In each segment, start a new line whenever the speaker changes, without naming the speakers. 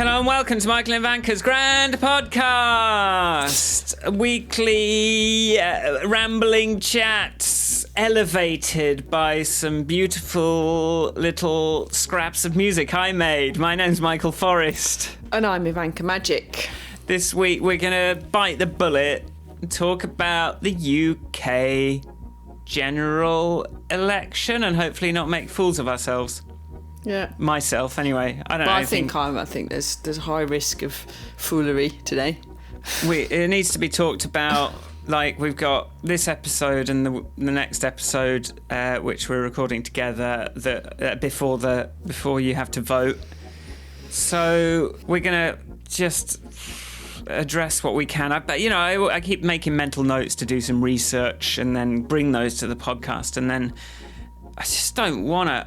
Hello and welcome to Michael and Vanka's Grand Podcast. A weekly rambling chats elevated by some beautiful little scraps of music I made. My name's Michael Forrest.
And I'm Ivanka Magic.
This week we're going to bite the bullet and talk about the UK general election and hopefully not make fools of ourselves.
Yeah.
Myself, anyway. I don't know.
I think there's a high risk of foolery today.
It needs to be talked about. Like, we've got this episode and the next episode, which we're recording together, before you have to vote. So we're gonna just address what we can. I keep making mental notes to do some research and then bring those to the podcast, and then I just don't want to.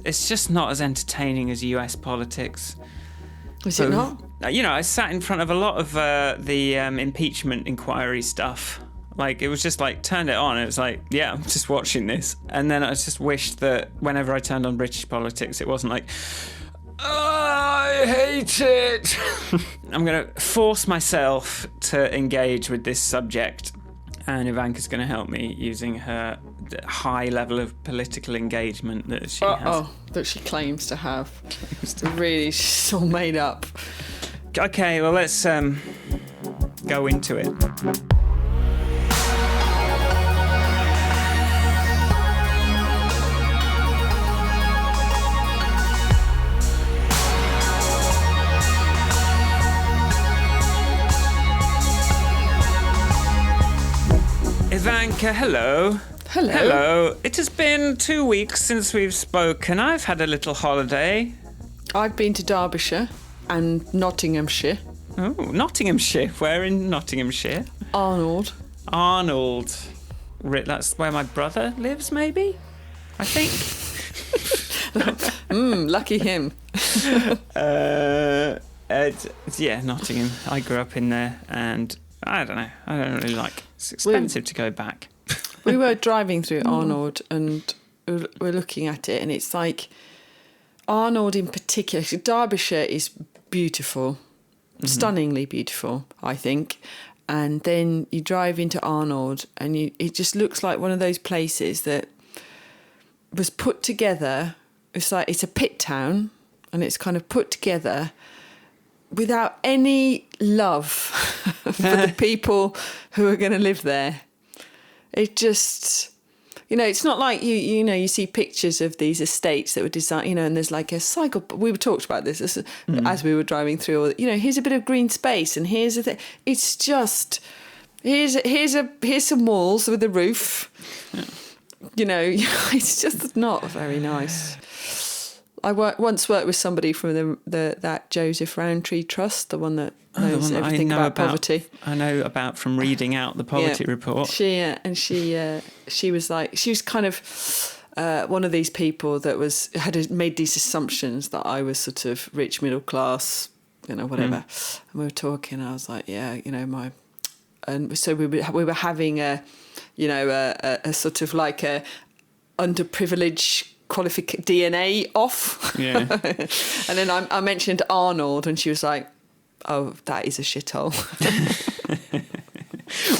It's just not as entertaining as US politics.
Is it not?
I sat in front of a lot of the impeachment inquiry stuff. Like, it was just like, turned it on. It was like, yeah, I'm just watching this. And then I just wished that whenever I turned on British politics, it wasn't like, I hate it. I'm going to force myself to engage with this subject. And Ivanka's going to help me using her high level of political engagement that she has.
That she claims to have. Really, she's all made up.
Okay, well, let's go into it. Ivanka, hello.
Hello.
Hello. It has been 2 weeks since we've spoken. I've had a little holiday.
I've been to Derbyshire and Nottinghamshire.
Oh, Nottinghamshire. Where in Nottinghamshire?
Arnold.
That's where my brother lives, maybe? I think.
Lucky him.
Yeah, Nottingham. I grew up in there, and I don't know. I don't really like it. It's expensive to go back.
We were driving through Arnold and we're looking at it, and it's like Arnold in particular. Derbyshire is beautiful, stunningly beautiful, I think. And then you drive into Arnold and it just looks like one of those places that was put together. It's like it's a pit town, and it's kind of put together without any love for the people who are going to live there. It just, it's not like you see pictures of these estates that were designed, and there's like a cycle. We talked about this as we were driving through. Here's a bit of green space, and here's a thing. It's just here's some walls with a roof. Yeah. It's just not very nice. I once worked with somebody from that Joseph Rowntree Trust, the one that knows everything about poverty.
I know about from reading out the poverty report.
She was like, she was kind of one of these people that had made these assumptions that I was sort of rich, middle class, whatever. And we were talking. I was like, and so we were having a sort of like a underprivileged DNA off. Yeah. And then I mentioned Arnold, and she was like, oh, that is a shithole.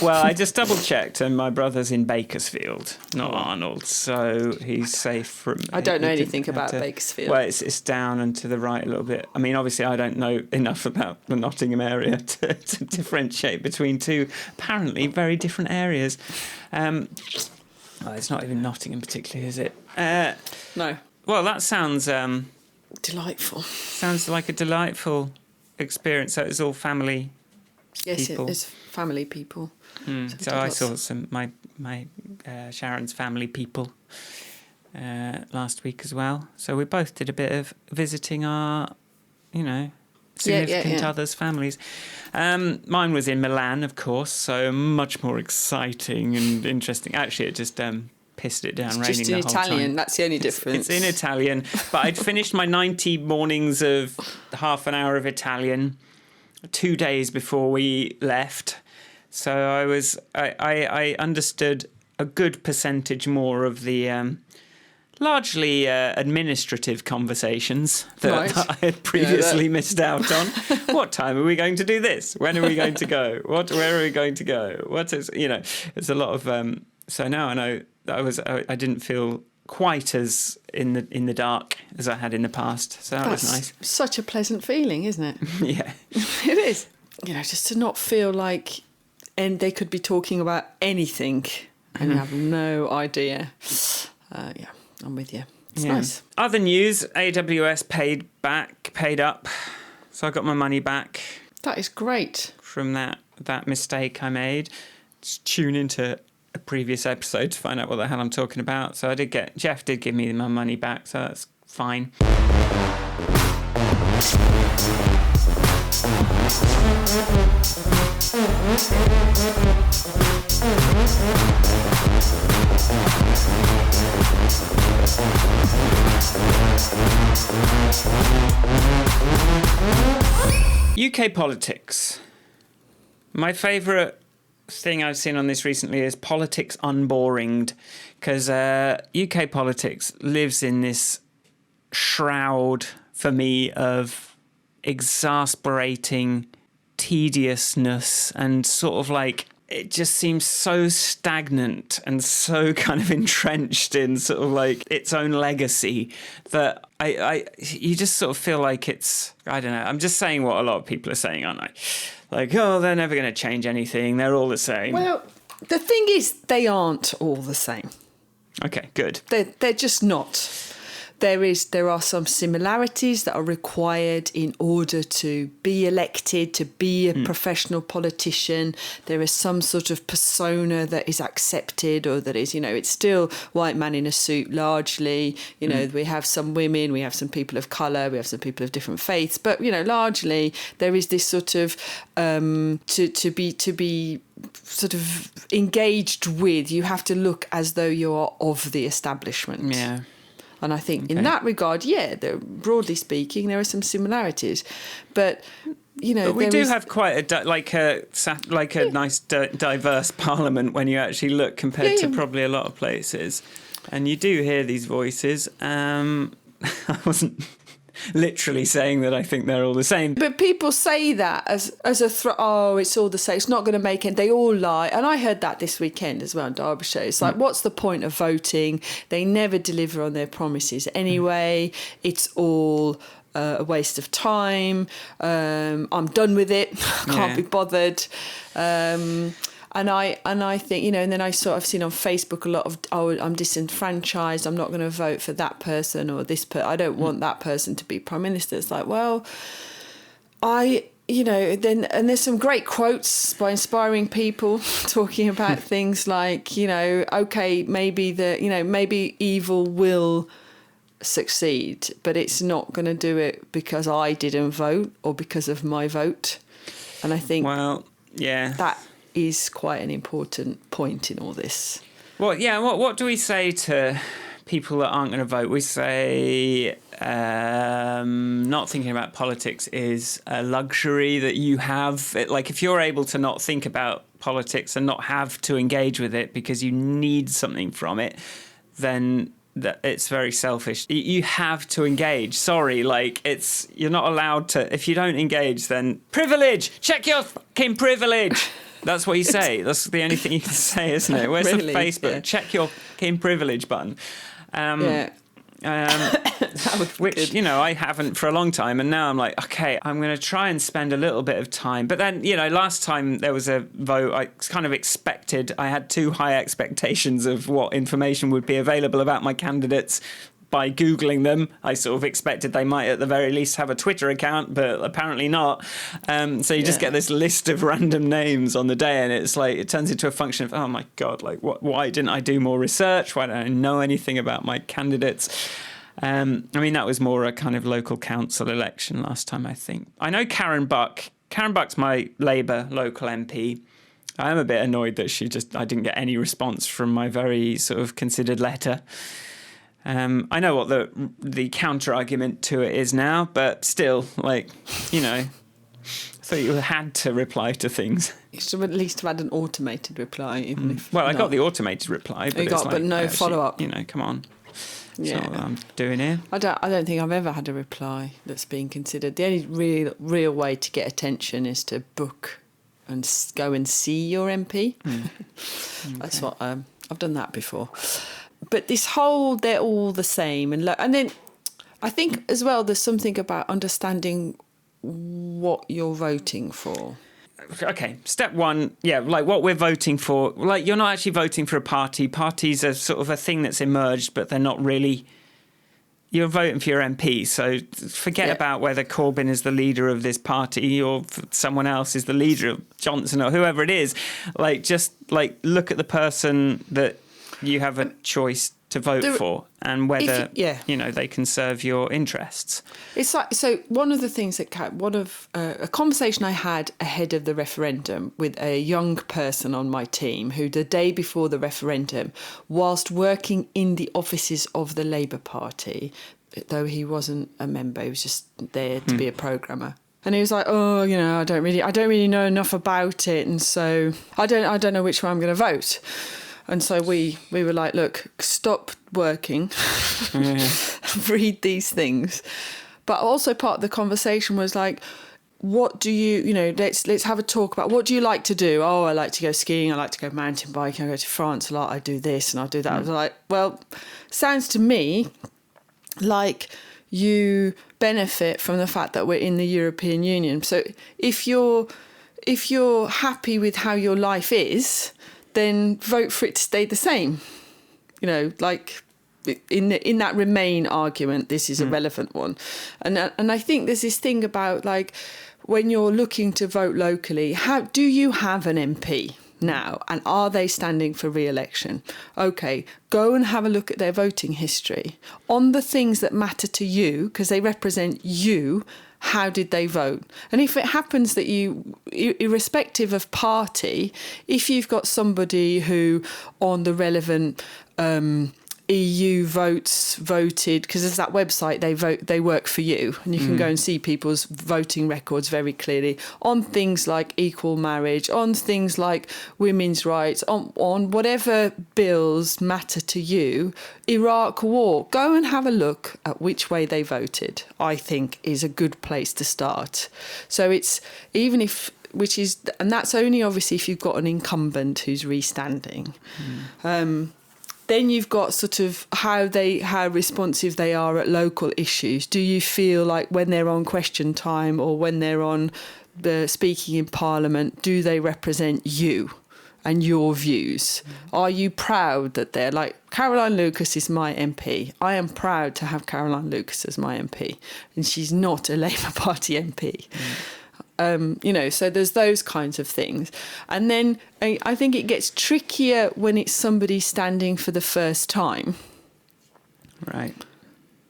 Well, I just double checked, and my brother's in Bakersfield, not Arnold, so he's safe from.
I don't know anything about Bakersfield.
Well, it's down and to the right a little bit. I mean, obviously, I don't know enough about the Nottingham area to differentiate between two apparently very different areas. It's not even Nottingham particularly, is it?
No.
Well, that sounds
delightful.
Sounds like a delightful experience. So it's all family.
Yes,
people.
It is family people.
So I saw some my Sharon's family people last week as well. So we both did a bit of visiting our, significant others' families. Mine was in Milan, of course, so much more exciting and interesting. Actually, it just pissed it down, raining the whole time. It's just in
Italian, that's the only difference.
It's in Italian, but I'd finished my 90 mornings of half an hour of Italian 2 days before we left. So I understood a good percentage more of the largely administrative conversations that,
Right.
that I had previously missed out on. What time are we going to do this? When are we going to go? Where are we going to go? What is, it's a lot of. So now I know that I didn't feel quite as in the dark as I had in the past. So that was nice.
Such a pleasant feeling, isn't it?
Yeah,
It is. Just to not feel like, and they could be talking about anything, and you have no idea. Yeah, I'm with you. It's nice.
Other news: AWS paid up, so I got my money back
That is great.
from that mistake I made. Just tune into a previous episode to find out what the hell I'm talking about. So Jeff did give me my money back, so that's fine. UK politics. My favourite thing I've seen on this recently is politics unboringed, because UK politics lives in this shroud for me of exasperating tediousness, and sort of like it just seems so stagnant and so kind of entrenched in sort of like its own legacy that you just sort of feel like it's, I don't know, I'm just saying what a lot of people are saying, aren't I? Like, oh, they're never going to change anything. They're all the same.
Well, the thing is, they aren't all the same.
Okay, good.
They're just not. There are some similarities that are required in order to be elected, to be a professional politician. There is some sort of persona that is accepted, or that is, it's still white man in a suit largely. We have some women, we have some people of colour, we have some people of different faiths, but largely there is this sort of to be sort of engaged with. You have to look as though you are of the establishment.
Yeah.
And I think in that regard, broadly speaking, there are some similarities. But,
But we do have quite a nice diverse parliament when you actually look, compared to probably a lot of places. And you do hear these voices. I wasn't literally saying that I think they're all the same.
But people say that as a threat. Oh, it's all the same. It's not going to make it. They all lie. And I heard that this weekend as well in Derbyshire. It's like, what's the point of voting? They never deliver on their promises anyway. It's all a waste of time. I'm done with it. I can't be bothered. And I think, and then I've seen on Facebook a lot of, I'm disenfranchised, I'm not going to vote for that person or this person, I don't want that person to be Prime Minister. It's like, well, and there's some great quotes by inspiring people talking about things like, okay, maybe evil will succeed, but it's not going to do it because I didn't vote or because of my vote. And I think that is quite an important point in all this.
Well, yeah. What do we say to people that aren't going to vote? We say not thinking about politics is a luxury that you have. Like, if you're able to not think about politics and not have to engage with it because you need something from it, then it's very selfish. You have to engage. Sorry, you're not allowed to. If you don't engage, then privilege. Check your fucking privilege. That's what you say. That's the only thing you can say, isn't it? Where's
really?
the Facebook? Yeah. Check your fucking privilege button. Which, I haven't for a long time. And now I'm like, okay, I'm going to try and spend a little bit of time. But then, last time there was a vote, I kind of expected, I had too high expectations of what information would be available about my candidates. By Googling them, I sort of expected they might at the very least have a Twitter account, but apparently not. So you just get this list of random names on the day, and it's like, it turns into a function of, oh my God, why didn't I do more research? Why don't I know anything about my candidates? That was more a kind of local council election last time, I think. I know Karen Buck. Karen Buck's my Labour local MP. I am a bit annoyed that I didn't get any response from my very sort of considered letter. I know what the counter argument to it is now, but still, I thought you had to reply to things.
You should at least have had an automated reply, even if.
Well, I got the automated reply, but
but no follow up.
Come on. That's not what I'm doing here.
I don't think I've ever had a reply that's been considered. The only real way to get attention is to book and go and see your MP. Okay. That's what I've done that before. But this whole they're all the same, and then I think as well there's something about understanding what you're voting for.
Okay, step one, like what we're voting for. Like, you're not actually voting for a party. Parties are sort of a thing that's emerged, but they're not really. You're voting for your MP, so forget about whether Corbyn is the leader of this party or someone else is the leader of Johnson or whoever it is. Like, just like look at the person that you have a choice to vote for, and whether they can serve your interests. It's
like, so one of the things that a conversation I had ahead of the referendum with a young person on my team who the day before the referendum, whilst working in the offices of the Labour Party, though he wasn't a member, he was just there to be a programmer. And he was like, "Oh, I don't really know enough about it, and so I don't know which one I'm going to vote." And so we were like, look, stop working, read these things. But also part of the conversation was like, what do let's have a talk about, what do you like to do? Oh, I like to go skiing, I like to go mountain biking, I go to France a lot, I do this and I do that. I was like, well, sounds to me like you benefit from the fact that we're in the European Union. So if you're happy with how your life is, then vote for it to stay the same. Like in that Remain argument, this is a relevant one. And I think there's this thing about, like, when you're looking to vote locally, how do you have an MP now? And are they standing for re-election? Okay, go and have a look at their voting history on the things that matter to you, because they represent you. How did they vote? And if it happens that you, irrespective of party, if you've got somebody who on the relevant EU voted, because there's that website, they work for you, and you can go and see people's voting records very clearly on things like equal marriage, on things like women's rights, on whatever bills matter to you. Iraq war, go and have a look at which way they voted, I think is a good place to start. So it's, even if, and that's only obviously if you've got an incumbent who's restanding. Then you've got sort of how responsive they are at local issues. Do you feel like when they're on Question Time or when they're on speaking in Parliament, do they represent you and your views? Are you proud that they're like, Caroline Lucas is my MP. I am proud to have Caroline Lucas as my MP, and she's not a Labour Party MP. So there's those kinds of things. And then I think it gets trickier when it's somebody standing for the first time.
Right.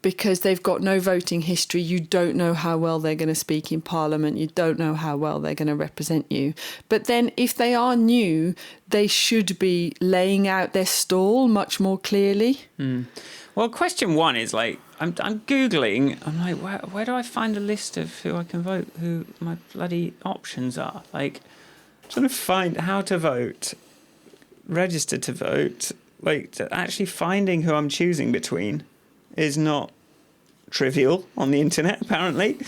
Because they've got no voting history. You don't know how well they're going to speak in Parliament. You don't know how well they're going to represent you. But then if they are new, they should be laying out their stall much more clearly.
Well, question one is like, I'm Googling, I'm like, where do I find a list of who I can vote, who my bloody options are? Like, I'm trying to find how to vote, register to vote, like, actually finding who I'm choosing between is not trivial on the internet, apparently.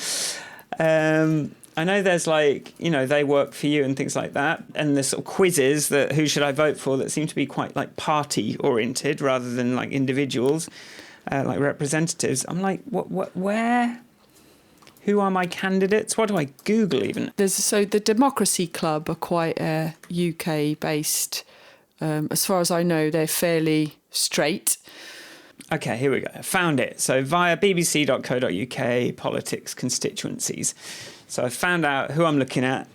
I know there's like, they work for you and things like that. And the sort of quizzes that who should I vote for that seem to be quite like party oriented rather than like individuals, like representatives. I'm like, where? Who are my candidates? What do I Google even?
So the Democracy Club are quite UK based. As far as I know, they're fairly straight.
Okay, here we go. I found it. So via bbc.co.uk, politics constituencies. So I found out who I'm looking at,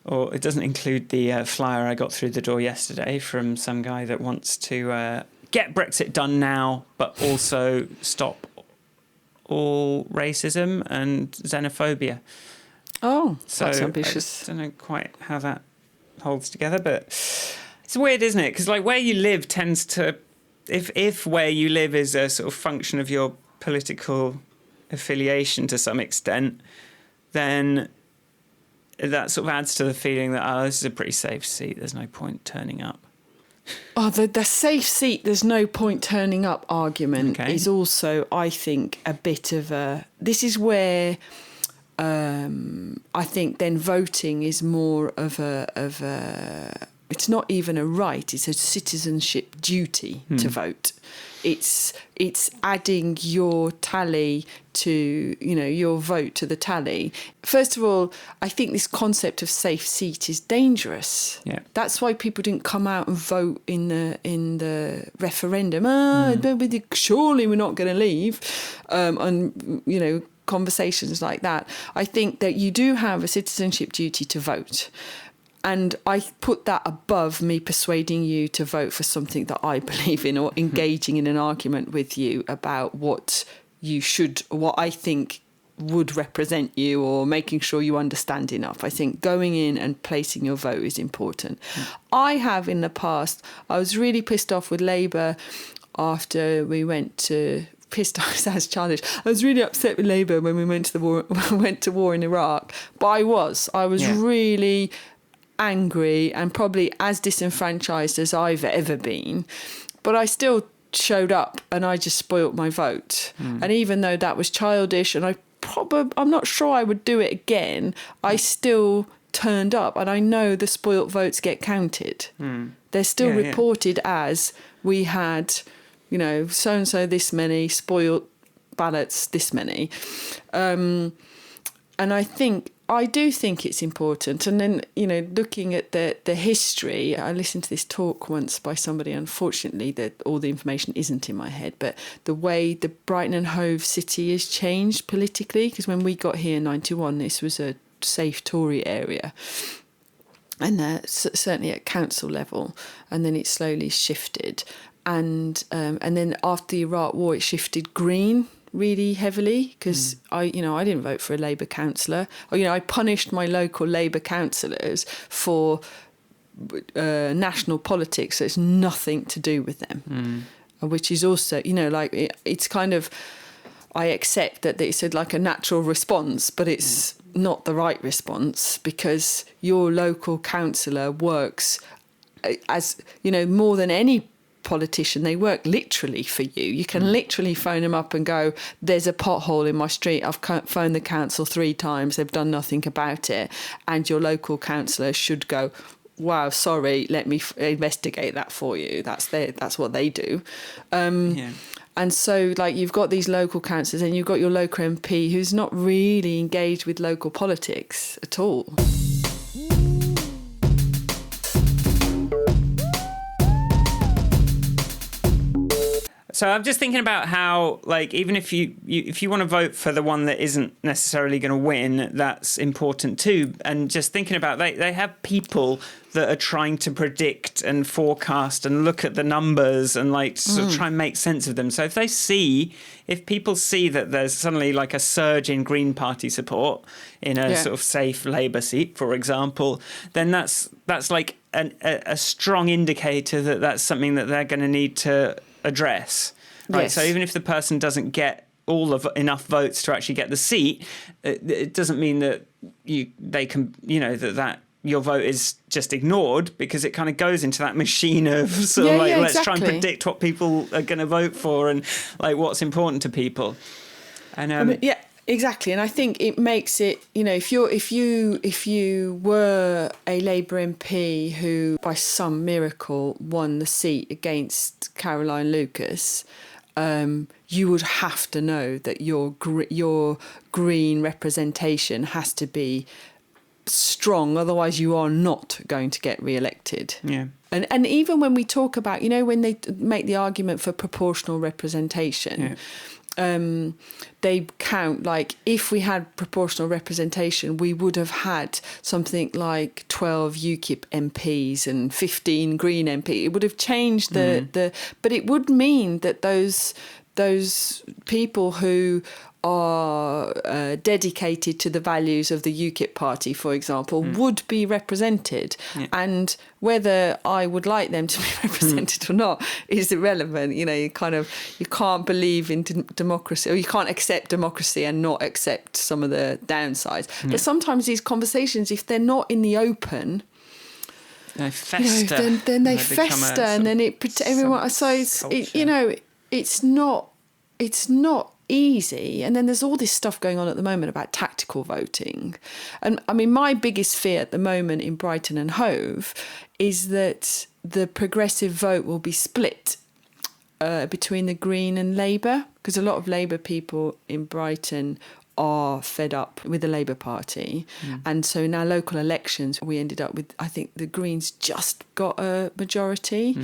or it doesn't include the flyer I got through the door yesterday from some guy that wants to get Brexit done now, but also stop all racism and xenophobia.
Oh,
so
that's ambitious.
I don't know quite how that holds together, but it's weird, isn't it? Because like where you live tends to, if where you live is a sort of function of your political affiliation to some extent, then that sort of adds to the feeling that, this is a pretty safe seat. There's no point turning up.
Oh, the safe seat, there's no point turning up argument is also, I think, a bit of a... This is where I think then voting is more of a... It's not even a right, it's a citizenship duty to vote. It's adding your tally to, your vote to the tally. First of all, I think this concept of safe seat is dangerous.
Yeah.
That's why people didn't come out and vote in the referendum. Surely we're not going to leave. And, conversations like that. I think that you do have a citizenship duty to vote. And I put that above me persuading you to vote for something that I believe in, or engaging in an argument with you about what you should, what I think would represent you, or making sure you understand enough. I think going in and placing your vote is important. I have in the past, I was really pissed off with Labour after we went to... Pissed off sounds childish. I was really upset with Labour when we went to war in Iraq. But I was really angry and probably as disenfranchised as I've ever been. But I still showed up and I just spoilt my vote. And even though that was childish, and I'm not sure I would do it again, I still turned up, and I know the spoilt votes get counted. They're still reported as we had, so-and-so this many, spoilt ballots this many. And I do think it's important. And then, looking at the history, I listened to this talk once by somebody, unfortunately, that all the information isn't in my head, but the way the Brighton and Hove city has changed politically, because when we got here in 91, this was a safe Tory area. And certainly at council level, and then it slowly shifted. And then after the Iraq War, it shifted green really heavily, because I didn't vote for a Labour councillor. I punished my local Labour councillors for national politics. So it's nothing to do with them, which is also, it's kind of, I accept that it's like a natural response, but it's not the right response, because your local councillor works as, more than any politician, they work literally for you. You can literally phone them up and go, there's a pothole in my street, I've phoned the council 3 times, they've done nothing about it, and your local councillor should go, wow, sorry, let me investigate that for you. That's what they do. And so, you've got these local councillors, and you've got your local MP who's not really engaged with local politics at all.
So I'm just thinking about how, even if you want to vote for the one that isn't necessarily going to win, that's important too. And just thinking about, they have people that are trying to predict and forecast and look at the numbers and sort of try and make sense of them. So if people see that there's suddenly a surge in Green Party support in a sort of safe Labour seat, for example, then that's like a strong indicator that that's something that they're going to need to address, right? Yes. So even if the person doesn't get enough votes to actually get the seat, it doesn't mean that they can, that your vote is just ignored, because it kind of goes into that machine of sort of let's try and predict what people are going to vote for and what's important to people. And
exactly. And I think it makes it, if you were a Labour MP who by some miracle won the seat against Caroline Lucas, you would have to know that your green representation has to be strong, otherwise you are not going to get re-elected.
Yeah.
And even when we talk about, when they make the argument for proportional representation, they count, if we had proportional representation, we would have had something like 12 UKIP MPs and 15 Green MP. It would have changed but it would mean that those people who are dedicated to the values of the UKIP party, for example, would be represented. Yeah. And whether I would like them to be represented or not is irrelevant. You can't believe in democracy, or you can't accept democracy and not accept some of the downsides. But sometimes these conversations, if they're not in the open,
They fester.
Then they
become
fester, and then everyone. So it's not easy. And then there's all this stuff going on at the moment about tactical voting. And I mean, my biggest fear at the moment in Brighton and Hove is that the progressive vote will be split between the Green and Labour, because a lot of Labour people in Brighton are fed up with the Labour Party. And so now local elections, we ended up with, I think the Greens just got a majority.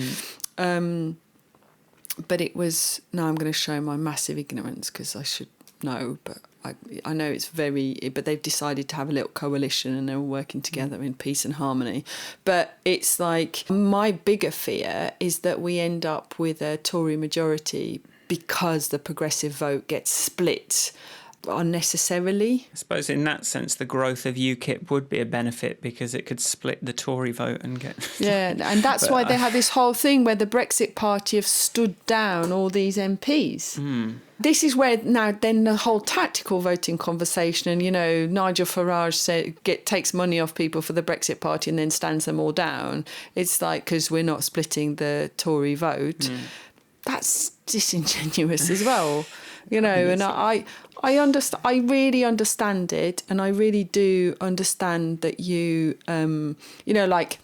But it was, now I'm going to show my massive ignorance because I should know, but I know it's but they've decided to have a little coalition and they're all working together in peace and harmony. But it's like, my bigger fear is that we end up with a Tory majority because the progressive vote gets split unnecessarily.
I suppose in that sense the growth of UKIP would be a benefit because it could split the Tory vote and get...
Yeah, and that's why they had this whole thing where the Brexit Party have stood down all these MPs. This is where now then the whole tactical voting conversation, and, you know, Nigel Farage takes money off people for the Brexit Party and then stands them all down. It's like, because we're not splitting the Tory vote. That's disingenuous as well. You know, and I understand. I really understand it, and I really do understand that you know, like,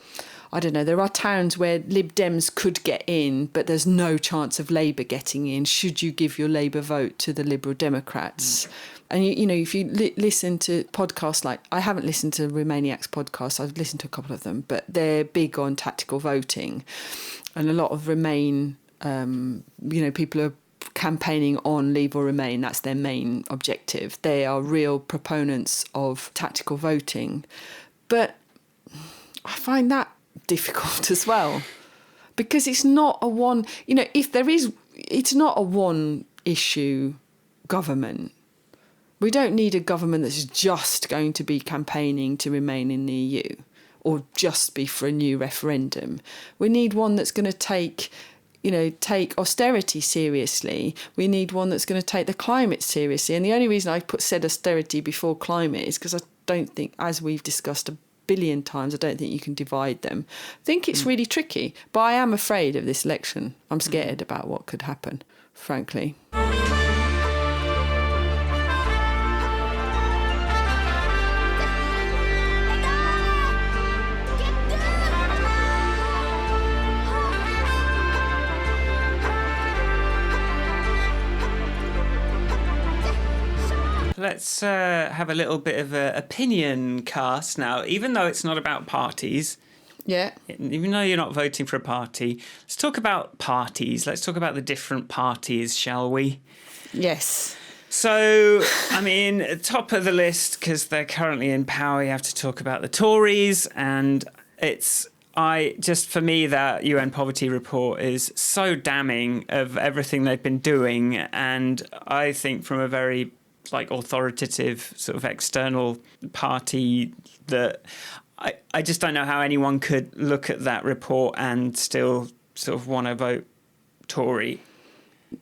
I don't know, there are towns where Lib Dems could get in, but there's no chance of Labour getting in. Should you give your Labour vote to the Liberal Democrats? And you know, if you listen to podcasts like, I haven't listened to Remainiac's podcast, I've listened to a couple of them, but they're big on tactical voting, and a lot of Remain, you know, people are campaigning on Leave or Remain. That's their main objective. They are real proponents of tactical voting. But I find that difficult as well, because it's not a one, you know, it's not a one issue government. We don't need a government that's just going to be campaigning to remain in the EU or just be for a new referendum. We need one that's going to take austerity seriously. We need one that's going to take the climate seriously. And the only reason I said austerity before climate is because I don't think, as we've discussed a billion times, I don't think you can divide them. I think it's really tricky. But I am afraid of this election. I'm scared about what could happen, frankly.
Let's have a little bit of an opinion cast now, even though it's not about parties.
Yeah.
Even though you're not voting for a party, let's talk about parties. Let's talk about the different parties, shall we?
Yes.
So, I mean, top of the list, because they're currently in power, you have to talk about the Tories, and for me, that UN poverty report is so damning of everything they've been doing, and I think from a very authoritative sort of external party that I just don't know how anyone could look at that report and still sort of want to vote Tory.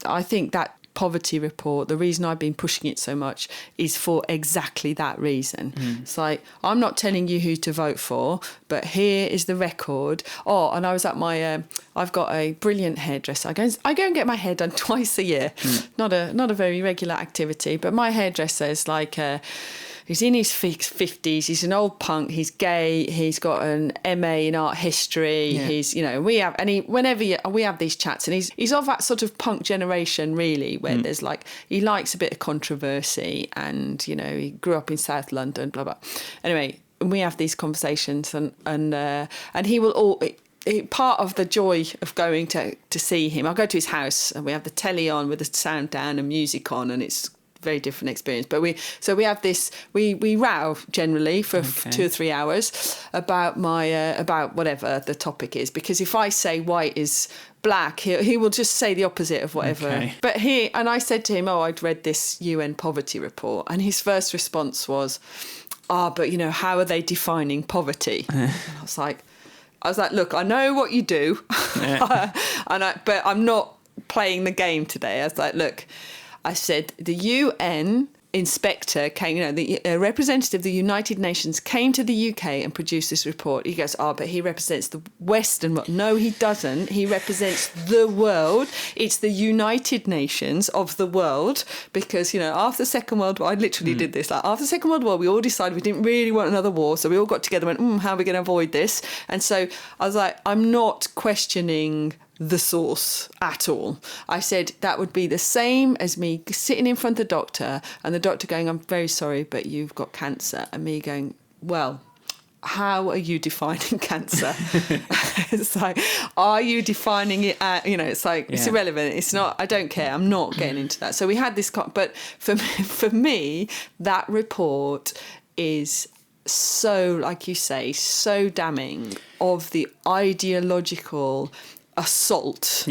I think that poverty report, the reason I've been pushing it so much is for exactly that reason. It's like, I'm not telling you who to vote for, but here is the record. Oh, and I was at my I've got a brilliant hairdresser. I go and get my hair done twice a year. Not a very regular activity, but my hairdresser is like he's in his 50s. He's an old punk. He's gay. He's got an MA in art history. Yeah. He's, you know, we have these chats, and he's of that sort of punk generation, really, where there's he likes a bit of controversy, and, you know, he grew up in South London, blah blah. Anyway, we have these conversations, and he will part of the joy of going to see him, I'll go to his house, and we have the telly on with the sound down and music on, and it's very different experience. But we have this, we row generally for 2 or 3 hours about about whatever the topic is, because if I say white is black, he will just say the opposite of whatever. Okay. But I said to him, I'd read this UN poverty report, and his first response was, but you know, how are they defining poverty? And I was like, look, I know what you do, but I'm not playing the game today. I was like, look, I said the UN inspector came, a representative of the United Nations came to the UK and produced this report. He goes, but he represents the Western world. No, he doesn't. He represents the world. It's the United Nations of the world, because, after the Second World War, I literally did this. Like, after the Second World War, we all decided we didn't really want another war. So we all got together and went, how are we going to avoid this? And so I was like, I'm not questioning the source at all. I said that would be the same as me sitting in front of the doctor and the doctor going, I'm very sorry, but you've got cancer. And me going, well, how are you defining cancer? It's like, are you defining it at, it's like, it's irrelevant. It's not, I don't care. I'm not getting into that. So we had this, but for me, that report is so, like you say, so damning of the ideological assault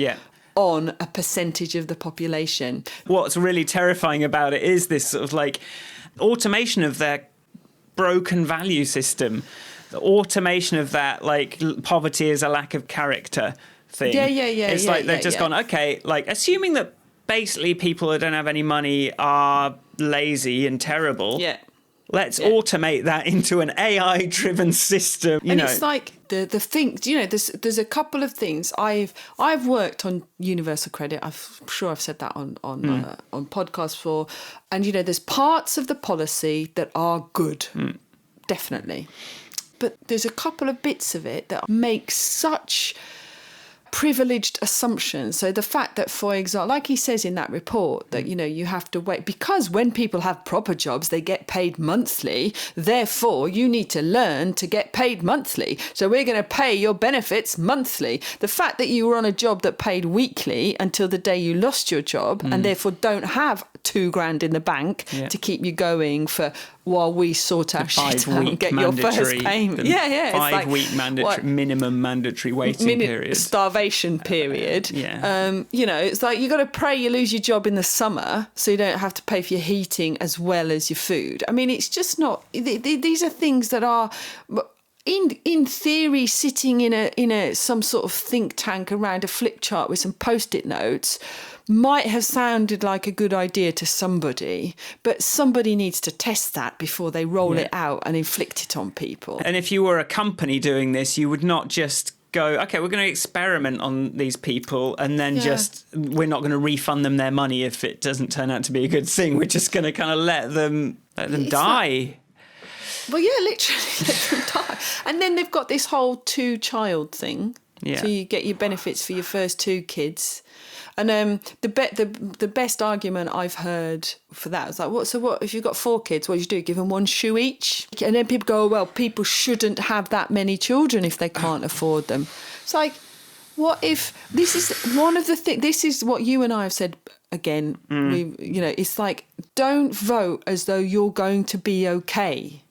on a percentage of the population.
What's really terrifying about it is this sort of like automation of their broken value system, the automation of that, like poverty is a lack of character thing. It's like they've just gone, okay, like assuming that basically people who don't have any money are lazy and terrible. Let's automate that into an AI-driven system.
It's like the thing. There's a couple of things. I've worked on universal credit. I'm sure I've said that on podcasts before. And there's parts of the policy that are good, definitely. But there's a couple of bits of it that make such privileged assumptions. So the fact that, for example, like he says in that report, that you have to wait, because when people have proper jobs they get paid monthly, therefore you need to learn to get paid monthly, so we're going to pay your benefits monthly. The fact that you were on a job that paid weekly until the day you lost your job and therefore don't have $2,000 in the bank to keep you going for while we sort our shit out and get your first payment. It's
5 week minimum mandatory waiting period.
Starvation period. It's like you got to pray you lose your job in the summer so you don't have to pay for your heating as well as your food. I mean, it's just not. These are things that are, in theory, sitting in a some sort of think tank around a flip chart with some post-it notes might have sounded like a good idea to somebody, but somebody needs to test that before they roll it out and inflict it on people.
And if you were a company doing this, you would not just go, okay, we're going to experiment on these people and then we're not going to refund them their money if it doesn't turn out to be a good thing. We're just going to kind of let them die.
Well, literally let them die. And then they've got this whole 2-child thing. So you get your benefits for your first 2 kids. And the best argument I've heard for that is like, what if you've got 4 kids, what do you do? Give them 1 shoe each? And then people go, well, people shouldn't have that many children if they can't afford them. It's like, what if this is one of the things? This is what you and I have said again. It's like, don't vote as though you're going to be okay.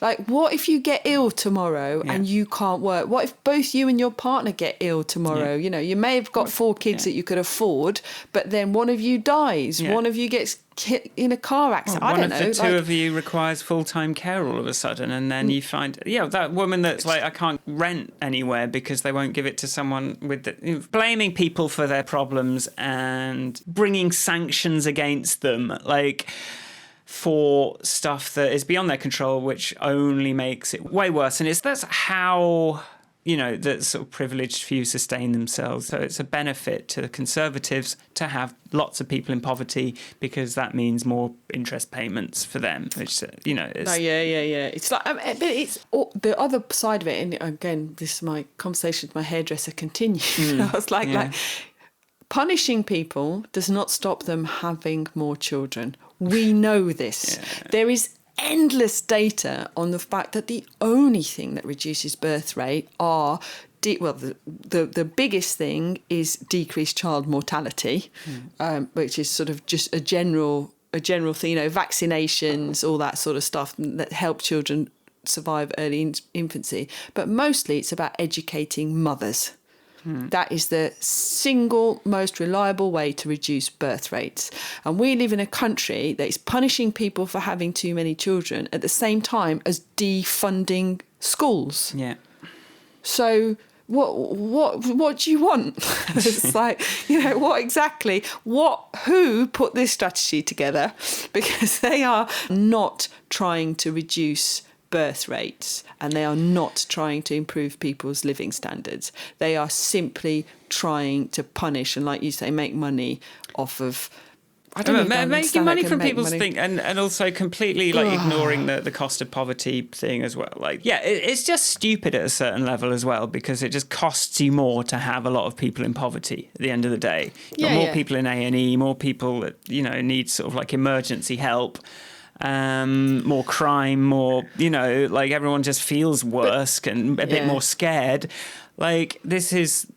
Like, what if you get ill tomorrow and you can't work? What if both you and your partner get ill tomorrow? You may have got 4 kids that you could afford, but then one of you dies. One of you gets hit in a car accident. I don't know.
One of the 2 of you requires full-time care all of a sudden, and then you find, that woman that's like, I can't rent anywhere because they won't give it to someone with blaming people for their problems and bringing sanctions against them, like, for stuff that is beyond their control, which only makes it way worse. And that's how, the sort of privileged few sustain themselves. So it's a benefit to the Conservatives to have lots of people in poverty, because that means more interest payments for them, which, is...
It's like, but it's the other side of it. And again, this is my conversation with my hairdresser continued. I was like, punishing people does not stop them having more children. We know this. There is endless data on the fact that the only thing that reduces birth rate are the biggest thing is decreased child mortality, which is sort of just a general thing, vaccinations, all that sort of stuff that help children survive early infancy. But mostly it's about educating mothers. That is the single most reliable way to reduce birth rates. And we live in a country that is punishing people for having too many children at the same time as defunding schools.
Yeah.
So what do you want? It's like, what exactly, who put this strategy together? Because they are not trying to reduce birth rates, and they are not trying to improve people's living standards. They are simply trying to punish and, like you say, make money off of, I don't know,
making money from people's thing, and also completely like ignoring the cost of poverty thing as well. Like, yeah, it's just stupid at a certain level as well, because it just costs you more to have a lot of people in poverty at the end of the day. More people in A&E, more people that need sort of like emergency help. More crime, more, like everyone just feels worse and a bit more scared. Like, this is,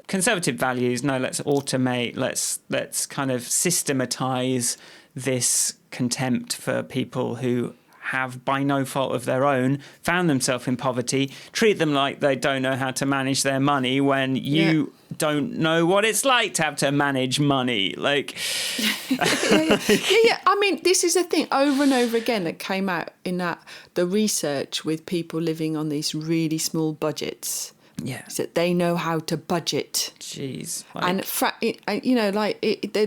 conservative values. No, let's automate. Let's kind of systematize this contempt for people who have, by no fault of their own, found themselves in poverty. Treat them like they don't know how to manage their money when you don't know what it's like to have to manage money. Like,
yeah. I mean, this is a thing over and over again that came out in the research with people living on these really small budgets.
Yeah,
is that they know how to budget.
Jeez,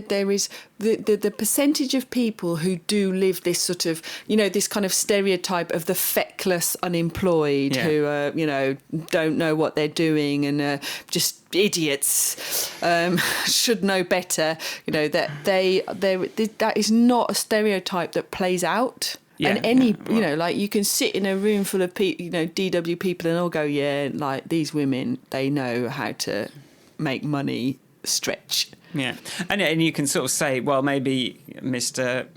there is the percentage of people who do live this sort of, this kind of stereotype of the feckless unemployed who don't know what they're doing and just idiots, should know better. That is not a stereotype that plays out. Yeah, and like you can sit in a room full of DW people and all go, like these women, they know how to make money stretch.
Yeah, and you can sort of say, well, maybe Mr.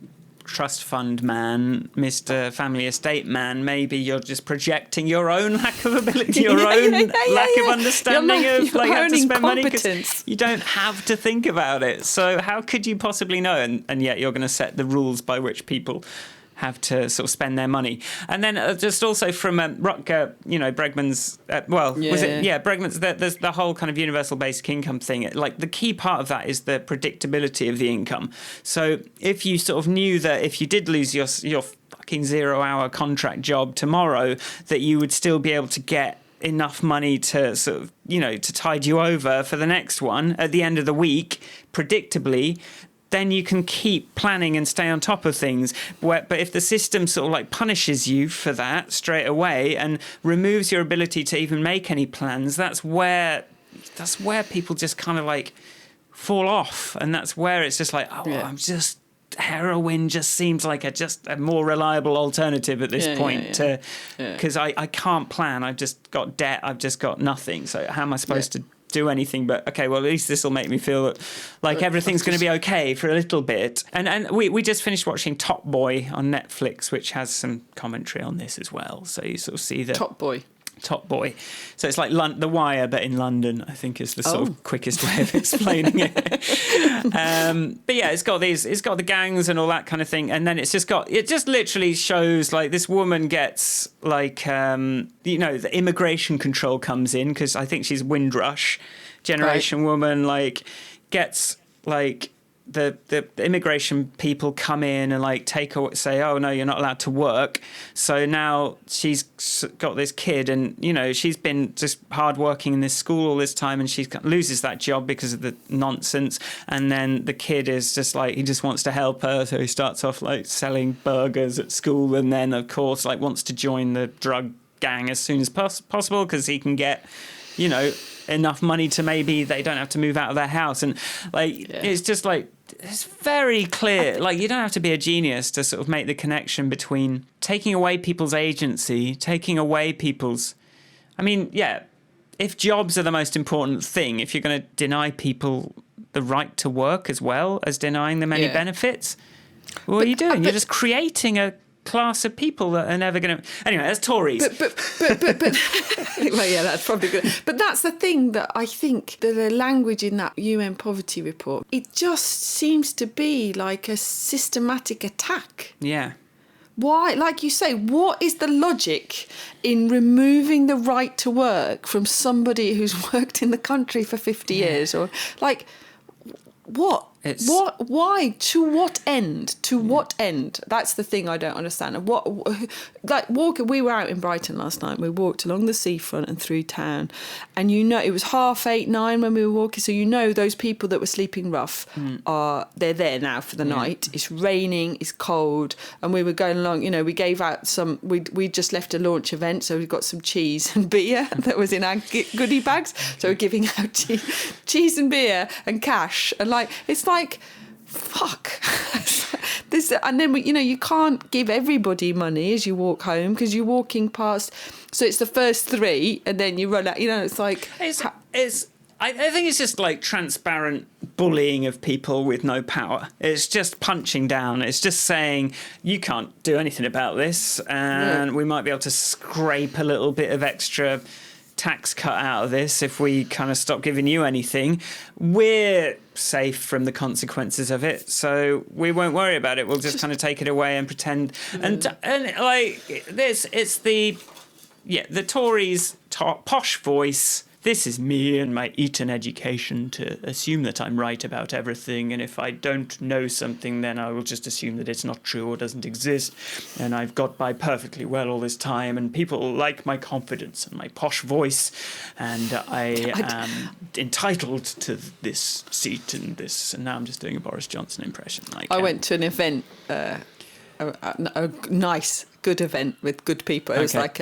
Trust Fund man, Mr. Family Estate man, maybe you're just projecting your own lack of ability, your own lack of understanding of like how to spend money, because you don't have to think about it. So how could you possibly know? And yet you're going to set the rules by which people have to sort of spend their money. And then just also from Rutger, Bregman's, Bregman's, there's the whole kind of universal basic income thing. Like, the key part of that is the predictability of the income. So if you sort of knew that if you did lose your fucking 0-hour contract job tomorrow, that you would still be able to get enough money to sort of, to tide you over for the next one at the end of the week, predictably, then you can keep planning and stay on top of things. But if the system sort of like punishes you for that straight away and removes your ability to even make any plans, that's where people just kind of like fall off. And that's where it's just like, heroin just seems like a more reliable alternative at this point, because I can't plan. I've just got debt. I've just got nothing. So how am I supposed to do anything? But okay, well, at least this will make me feel like everything's going to be okay for a little bit. And we just finished watching Top Boy on Netflix, which has some commentary on this as well. So you sort of see the Top Boy. So it's like The Wire, but in London, I think is the sort of quickest way of explaining it. But yeah, it's got the gangs and all that kind of thing. And then it just literally shows like this woman gets like, the immigration control comes in, because I think she's Windrush generation woman, like gets like, the immigration people come in and like say, oh no, you're not allowed to work. So now she's got this kid, and she's been just hardworking in this school all this time, and she loses that job because of the nonsense. And then the kid is just like, he just wants to help her, so he starts off like selling burgers at school, and then of course like wants to join the drug gang as soon as possible, because he can get enough money to maybe they don't have to move out of their house. And it's just like, it's very clear. Like, you don't have to be a genius to sort of make the connection between taking away people's agency, taking away people's, if jobs are the most important thing, if you're going to deny people the right to work as well as denying them any benefits, what are you doing? You're just creating a class of people that are never going to... Anyway, that's Tories.
But well, yeah, that's probably good. But that's the thing, that I think that the language in that UN poverty report, it just seems to be like a systematic attack.
Yeah.
Why, like you say, what is the logic in removing the right to work from somebody who's worked in the country for 50 years? Or like, what?
It's
What? Why? To what end? To what end? That's the thing I don't understand. And we were out in Brighton last night. We walked along the seafront and through town, and it was 8:30, 9 when we were walking. So those people that were sleeping rough they're there now for the night. It's raining. It's cold, and we were going along. We gave out some. We just left a launch event, so we got some cheese and beer that was in our goodie bags. So we're giving out cheese and beer and cash, and it's like, fuck. This, and then you can't give everybody money as you walk home because you're walking past. So it's the first 3, and then you run out. It's like
I think it's just like transparent bullying of people with no power. It's just punching down. It's just saying you can't do anything about this, and we might be able to scrape a little bit of extra tax cut out of this if we kind of stop giving you anything. We're safe from the consequences of it, so we won't worry about it. We'll just kind of take it away and pretend. And like this, it's the Tories' posh voice. This is me and my Eton education to assume that I'm right about everything, and if I don't know something, then I will just assume that it's not true or doesn't exist, and I've got by perfectly well all this time, and people like my confidence and my posh voice, and I am entitled to this seat and this, and now I'm just doing a Boris Johnson impression.
I went to an event, a nice, good event with good people. It was like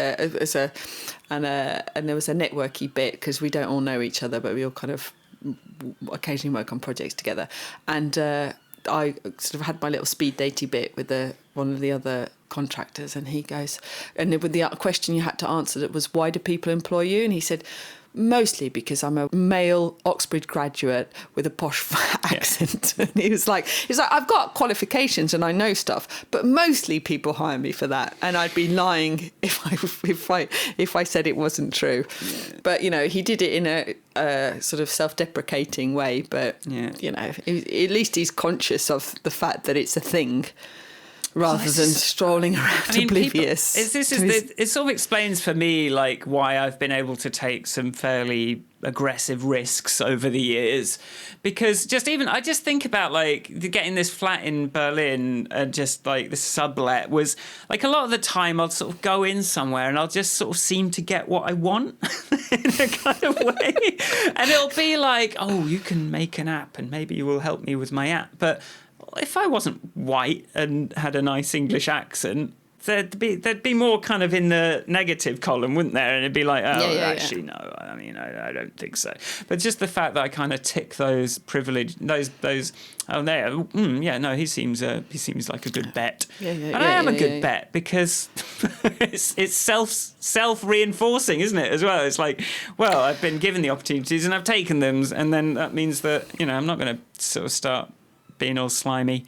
and there was a networky bit because we don't all know each other, but we all kind of occasionally work on projects together. And I sort of had my little speed datey bit with one of the other contractors, and he goes, and with the question you had to answer that was, why do people employ you? And he said, mostly because I'm a male Oxbridge graduate with a posh accent. And he was like, I've got qualifications and I know stuff, but mostly people hire me for that. And I'd be lying if I said it wasn't true. Yeah. But he did it in a sort of self-deprecating way. But at least he's conscious of the fact that it's a thing, rather than strolling around oblivious.
It sort of explains for me like why I've been able to take some fairly aggressive risks over the years, because I just think about like getting this flat in Berlin and just like the sublet was like a lot of the time I'll sort of go in somewhere and I'll just sort of seem to get what I want in a kind of way, and it'll be like, oh, you can make an app and maybe you will help me with my app, but if I wasn't white and had a nice English accent, there'd be more kind of in the negative column, wouldn't there? And it'd be like, no, I mean, I don't think so. But just the fact that I kind of tick those privilege, he seems like a good bet. And I am a good bet because it's self-reinforcing, isn't it, as well? It's like, well, I've been given the opportunities and I've taken them, and then that means that, I'm not going to sort of start being all slimy.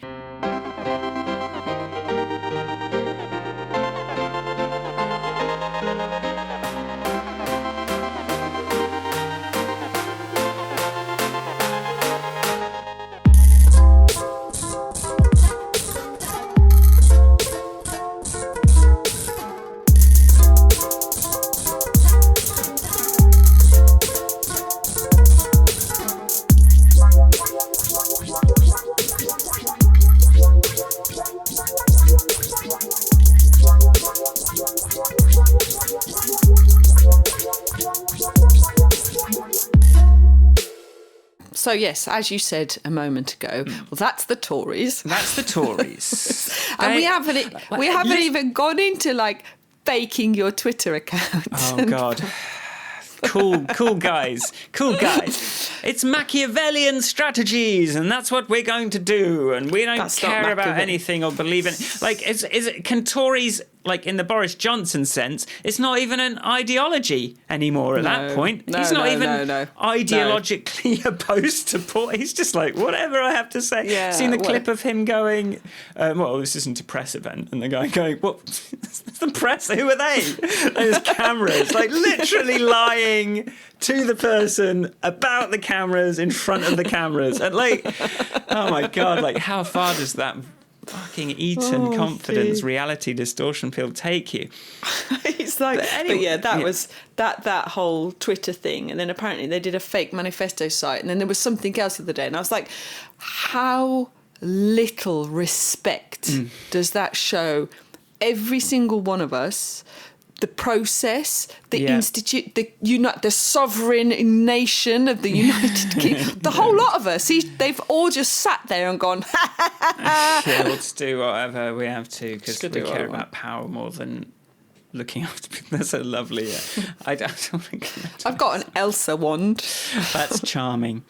So yes, as you said a moment ago, well, that's the Tories.
That's the Tories.
And we haven't even gone into like faking your Twitter account.
Oh God. Cool guys. It's Machiavellian strategies, and that's what we're going to do. And we don't care about anything or believe in it. Like, can Tories, like in the Boris Johnson sense, it's not even an ideology anymore at that point. He's not even ideologically opposed to Port. He's just like, whatever I have to say. Yeah, seen the clip of him going, well, this isn't a press event, and the guy going, what? The press? Who are they? Those cameras, like literally lying to the person about the cameras in front of the cameras, and like, oh my God, like how far does that fucking Eton confidence, reality distortion field take you?
It's like, but yeah, that was that whole Twitter thing, and then apparently they did a fake manifesto site, and then there was something else the other day, and I was like, how little respect does that show every single one of us? The process, the institute, the sovereign nation of the United Kingdom, the whole lot of us. They've all just sat there and gone,
Let's do whatever we have to because we care about power more than looking after people. That's so lovely. I don't want to get into
I've got an Elsa wand.
That's charming.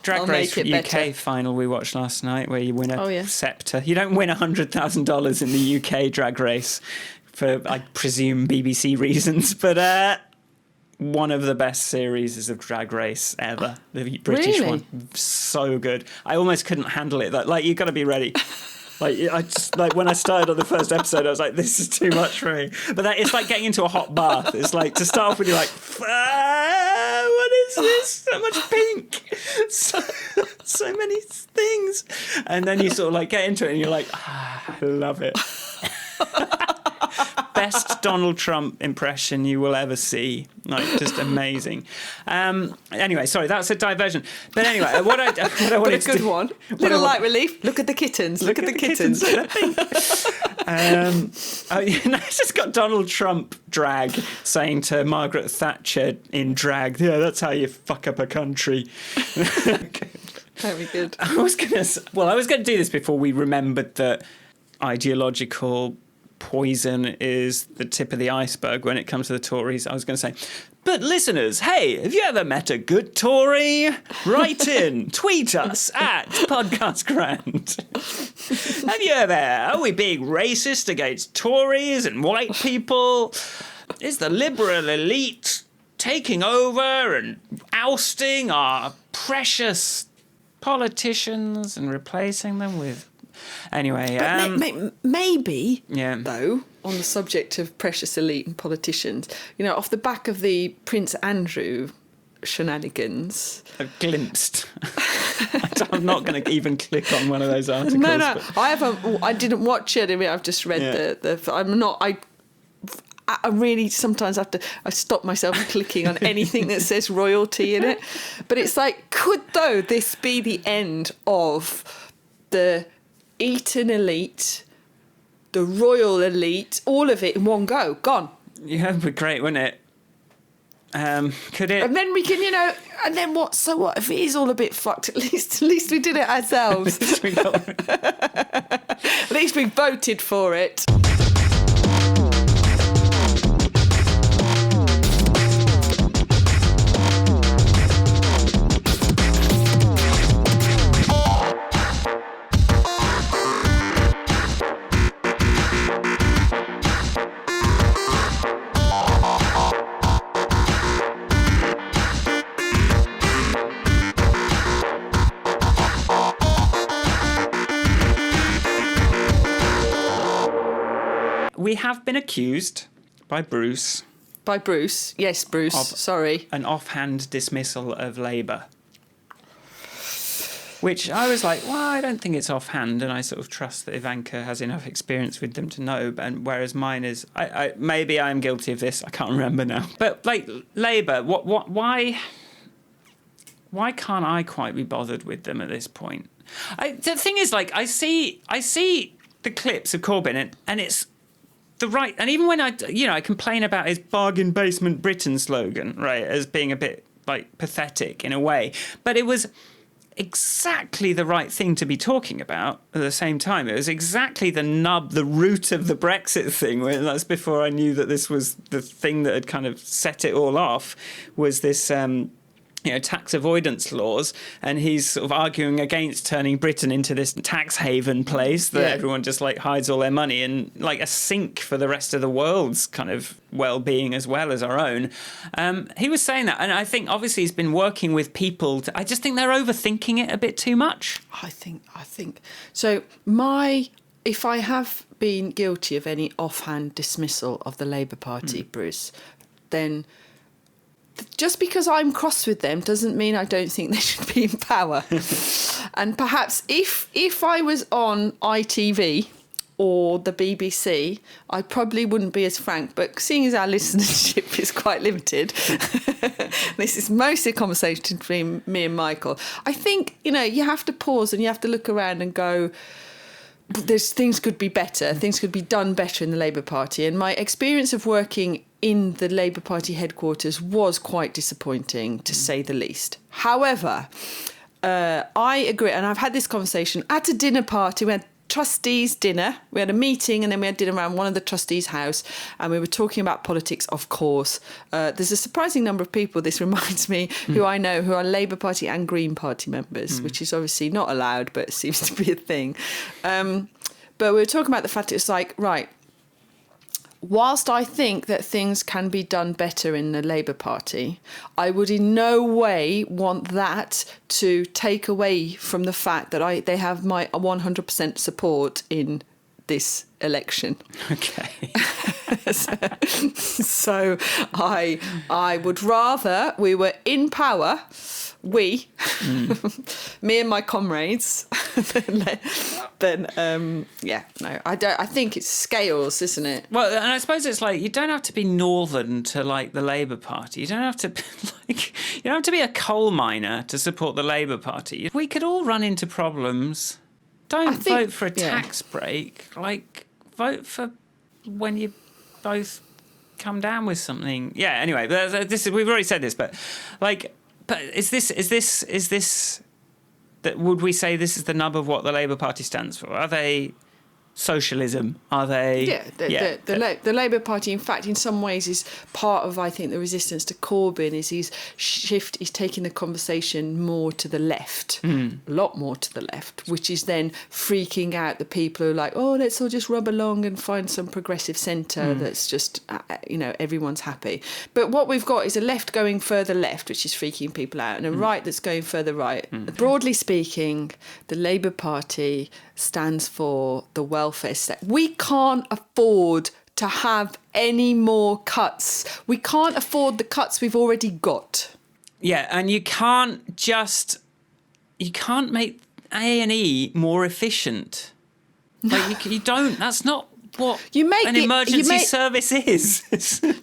Drag Race UK
better.
final we watched last night where you win a sceptre. You don't win $100,000 in the UK Drag Race for, I presume, BBC reasons, but one of the best series of Drag Race ever. The British one. So good. I almost couldn't handle it. Like, you've got to be ready. Like when I started on the first episode, I was like, "This is too much for me." But it's like getting into a hot bath. It's like to start off with, you're like, "What is this? So much pink, so many things," and then you sort of like get into it, and you're like, "I love it." Best Donald Trump impression you will ever see. Like, just amazing. Anyway, sorry, that's a diversion. But anyway, what I wanted to do...
But a good one. Little light relief. Look at the kittens. Look at the kittens.
It's just got Donald Trump drag saying to Margaret Thatcher in drag, "Yeah, that's how you fuck up a country."
Very good.
I was going to do this before we remembered that ideological poison is the tip of the iceberg when it comes to the Tories. I was going to say, but listeners, hey, have you ever met a good Tory? Write in, tweet us at podcastgrand. Have you ever, are we being racist against Tories and white people? Is the liberal elite taking over and ousting our precious politicians and replacing them with... Anyway,
maybe, though, on the subject of precious elite and politicians, off the back of the Prince Andrew shenanigans...
I've glimpsed. I'm not going to even click on one of those articles.
No, I didn't watch it. I mean, I've just read I really sometimes have to... I stop myself clicking on anything that says royalty in it. But it's like, could, though, this be the end of the... Eton elite, the royal elite, all of it in one go, gone.
Yeah, it'd be great, wouldn't it? Could it?
And then we can, and then what? So what? If it is all a bit fucked, at least we did it ourselves. At least we voted for it.
We have been accused by Bruce.
By Bruce? Yes, Bruce. Sorry.
An offhand dismissal of Labour. Which I was like, well, I don't think it's offhand, and I sort of trust that Ivanka has enough experience with them to know. And whereas mine is, maybe I'm guilty of this. I can't remember now. But like Labour, why can't I quite be bothered with them at this point? The thing is, like, I see the clips of Corbyn, and it's the right. And even when I complain about his bargain basement Britain slogan, right, as being a bit like pathetic in a way, but it was exactly the right thing to be talking about at the same time. It was exactly the root of the Brexit thing. That's before I knew that this was the thing that had kind of set it all off, was this tax avoidance laws, and he's sort of arguing against turning Britain into this tax haven place that everyone just like hides all their money and like a sink for the rest of the world's kind of well-being as well as our own. He was saying that, and I think obviously he's been working with people. I just think they're overthinking it a bit too much.
I think so. If I have been guilty of any offhand dismissal of the Labour Party, Bruce, then just because I'm cross with them doesn't mean I don't think they should be in power. And perhaps if I was on ITV or the BBC, I probably wouldn't be as frank. But seeing as our listenership is quite limited, this is mostly a conversation between me and Michael. I think, you have to pause and you have to look around and go, things could be better. Things could be done better in the Labour Party. And my experience of working in the Labour Party headquarters was quite disappointing, to say the least. However, I agree. And I've had this conversation at a dinner party. We had trustees dinner. We had a meeting and then we had dinner around one of the trustees' house and we were talking about politics, of course. There's a surprising number of people, this reminds me, who I know who are Labour Party and Green Party members, which is obviously not allowed, but it seems to be a thing. But we were talking about the fact it's like, right, whilst I think that things can be done better in the Labour Party, I would in no way want that to take away from the fact that they have my 100% support in this election.
Okay.
So I would rather we were in power, me and my comrades, I think it's scales, isn't it?
Well, and I suppose it's like you don't have to be northern to like the Labour Party. You don't have to you don't have to be a coal miner to support the Labour Party. We could all run into problems. Don't vote for a tax break. Vote for when you both come down with something. Yeah. Anyway, we've already said this, but is this that would we say this is the nub of what the Labour Party stands for? Are they socialism? Are they?
The Labour Party, in fact, in some ways, is part of, I think, the resistance to Corbyn. Is he's taking the conversation more to the left, a lot more to the left, which is then freaking out the people who are like, oh, let's all just rub along and find some progressive centre that's just, everyone's happy. But what we've got is a left going further left, which is freaking people out, and a right that's going further right. Broadly speaking, the Labour Party stands for the welfare state. We can't afford to have any more cuts. We can't afford the cuts we've already got.
Yeah, and you can't make A&E more efficient. You don't. That's not what an emergency service is.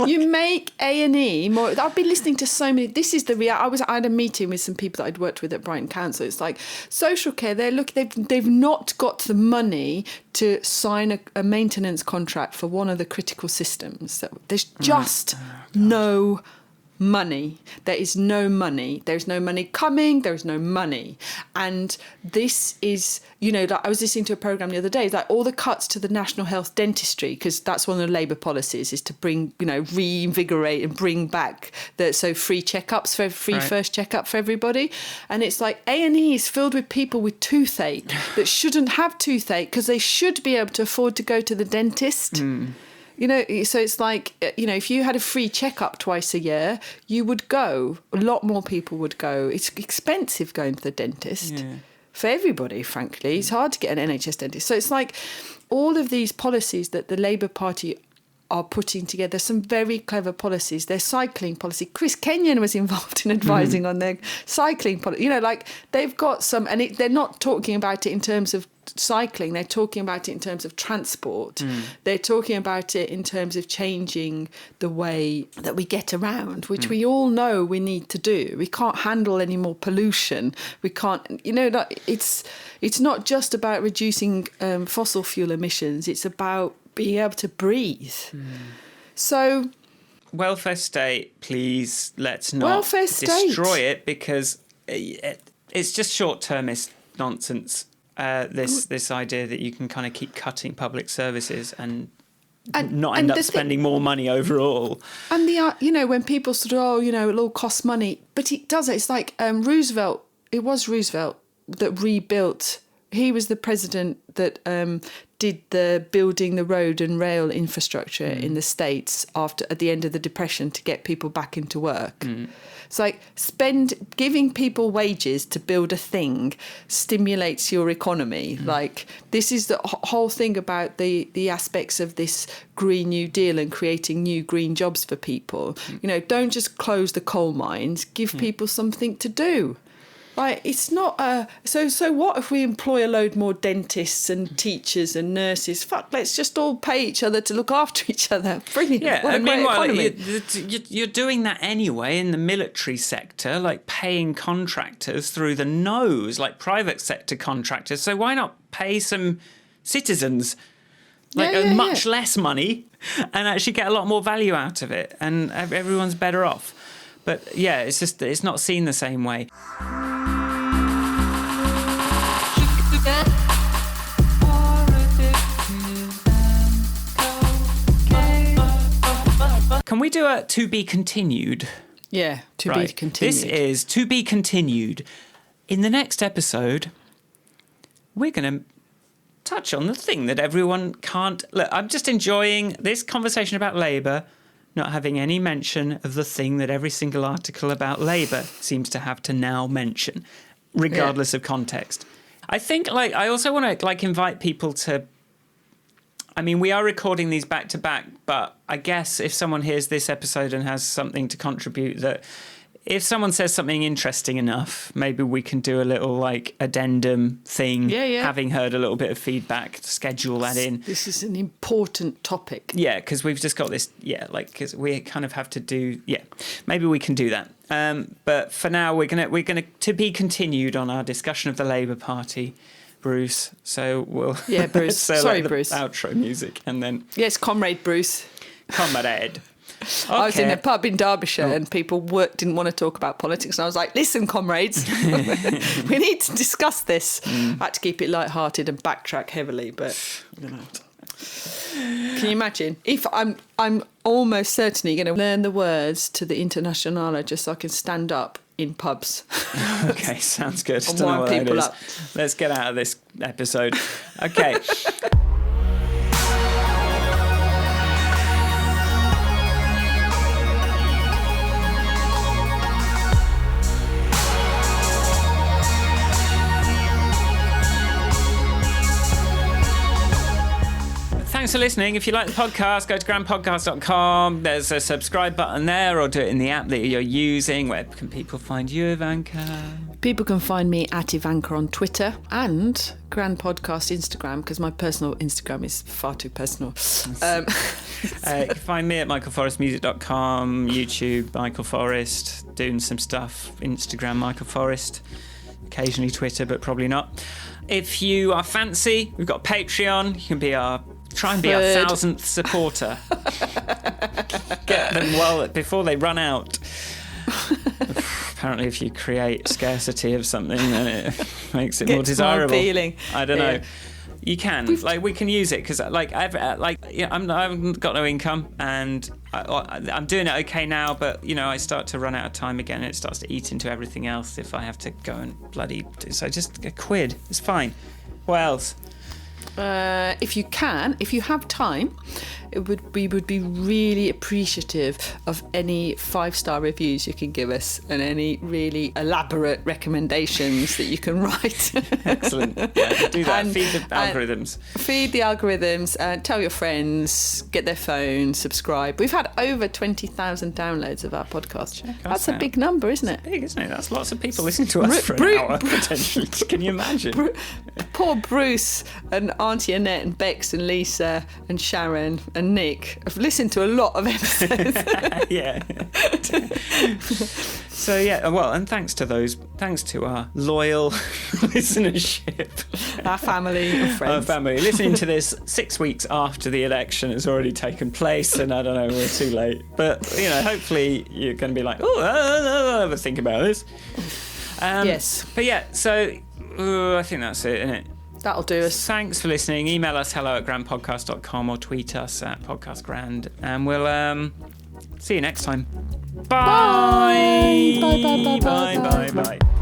You make A&E more. I've been listening to so many. This is the reality. I had a meeting with some people that I'd worked with at Brighton Council. It's like social care. They've not got the money to sign a maintenance contract for one of the critical systems. There's just no money. There is no money. There's no money coming. There's no money. And this is, I was listening to a programme the other day, like all the cuts to the National Health Dentistry, because that's one of the Labour policies, is to bring, reinvigorate and bring back free checkups, first checkup for everybody. And it's like A&E is filled with people with toothache that shouldn't have toothache because they should be able to afford to go to the dentist. So it's like, if you had a free checkup twice a year, you would go. A lot more people would go. It's expensive going to the dentist for everybody, frankly. It's hard to get an NHS dentist. So it's like all of these policies that the Labour Party are putting together, some very clever policies. Their cycling policy. Chris Kenyon was involved in advising on their cycling policy. They've got some, and they're not talking about it in terms of cycling. They're talking about it in terms of transport. They're talking about it in terms of changing the way that we get around, which we all know we need to do. We can't handle any more pollution. We can't, it's not just about reducing fossil fuel emissions. It's about being able to breathe. So
welfare state, please, let's not destroy it, because it's just short-termist nonsense. This idea that you can kind of keep cutting public services and not end up spending more money overall. And
when people sort of, it'll all cost money, but it doesn't. It's like Roosevelt. It was Roosevelt that rebuilt. He was the president that did the building the road and rail infrastructure in the States at the end of the Depression to get people back into work. It's like giving people wages to build a thing stimulates your economy. Like this is the whole thing about the aspects of this Green New Deal and creating new green jobs for people. Don't just close the coal mines, give people something to do. Like, it's not so what if we employ a load more dentists and teachers and nurses? Fuck, let's just all pay each other to look after each other. Brilliant.
Yeah,
what a
and
great
meanwhile,
economy.
you're doing that anyway in the military sector, like paying contractors through the nose, like private sector contractors. So why not pay some citizens much less money and actually get a lot more value out of it, and everyone's better off. But yeah, it's not seen the same way. Can we do a to be continued?
Yeah, to be continued.
This is to be continued. In the next episode, we're going to touch on the thing that everyone can't... Look, I'm just enjoying this conversation about Labour, not having any mention of the thing that every single article about Labour seems to have to now mention, regardless of context. I think, I also want to, invite people to... I mean, we are recording these back to back, but I guess if someone hears this episode and has something to contribute, that if someone says something interesting enough, maybe we can do a little addendum thing.
Yeah.
Having heard a little bit of feedback, schedule that in.
This is an important topic.
Yeah, because we've just got this. Yeah, because we kind of have to do. Yeah, maybe we can do that. But for now, we're gonna to be continued on our discussion of the Labour Party. Bruce, so we'll...
Yeah, Bruce. Sorry, Bruce.
Outro music, and then...
Yes, Comrade Bruce.
Comrade. Okay.
I was in a pub in Derbyshire and people didn't want to talk about politics, and I was like, listen, comrades, we need to discuss this. I had to keep it light-hearted and backtrack heavily, but... Can you imagine? If I'm almost certainly going to learn the words to the Internationale just so I can stand up in pubs.
Okay, sounds good.
And
Don't know
wind
what that
people
is.
up.
Let's get out of this episode. Okay. Thanks for listening. If you like the podcast, go to grandpodcast.com. There's a subscribe button there, or do it in the app that you're using. Where can people find you, Ivanka?
People can find me at Ivanka on Twitter and Grand Podcast Instagram, because my personal Instagram is far too personal.
You can find me at michaelforrestmusic.com, YouTube, Michael Forrest, doing some stuff, Instagram, Michael Forrest, occasionally Twitter, but probably not. If you are fancy, we've got Patreon. You can try and be our 1,000th supporter. Get them before they run out. Apparently, if you create scarcity of something, then it makes it more desirable.
More appealing.
I don't know. You can we can use it because I haven't got no income, and I'm doing it okay now. But I start to run out of time again, and it starts to eat into everything else if I have to go and bloody. So just a quid, it's fine. What else?
If you have time, we would be really appreciative of any 5-star reviews you can give us, and any really elaborate recommendations that you can write.
Excellent. Yeah, do that. Feed the algorithms.
Feed the algorithms. Tell your friends. Get their phone. Subscribe. We've had over 20,000 downloads of our podcast. That's a big number, isn't it?
It's big, isn't it? That's lots of people listening to us for an hour, potentially. Can you imagine?
Poor Bruce and Auntie Annette and Bex and Lisa and Sharon and Nick have listened to a lot of episodes.
Yeah. So and thanks to our loyal listenership,
our family and friends.
Our family listening to this 6 weeks after the election has already taken place, and I don't know, we're too late. But hopefully you're going to be like, I'll have a think about this.
Yes.
But yeah, so I think that's it, isn't it?
That'll do us.
Thanks for listening. Email us hello@grandpodcast.com or tweet us at podcastgrand, and we'll see you next time. Bye.
Bye. Bye. Bye. Bye. Bye.
Bye.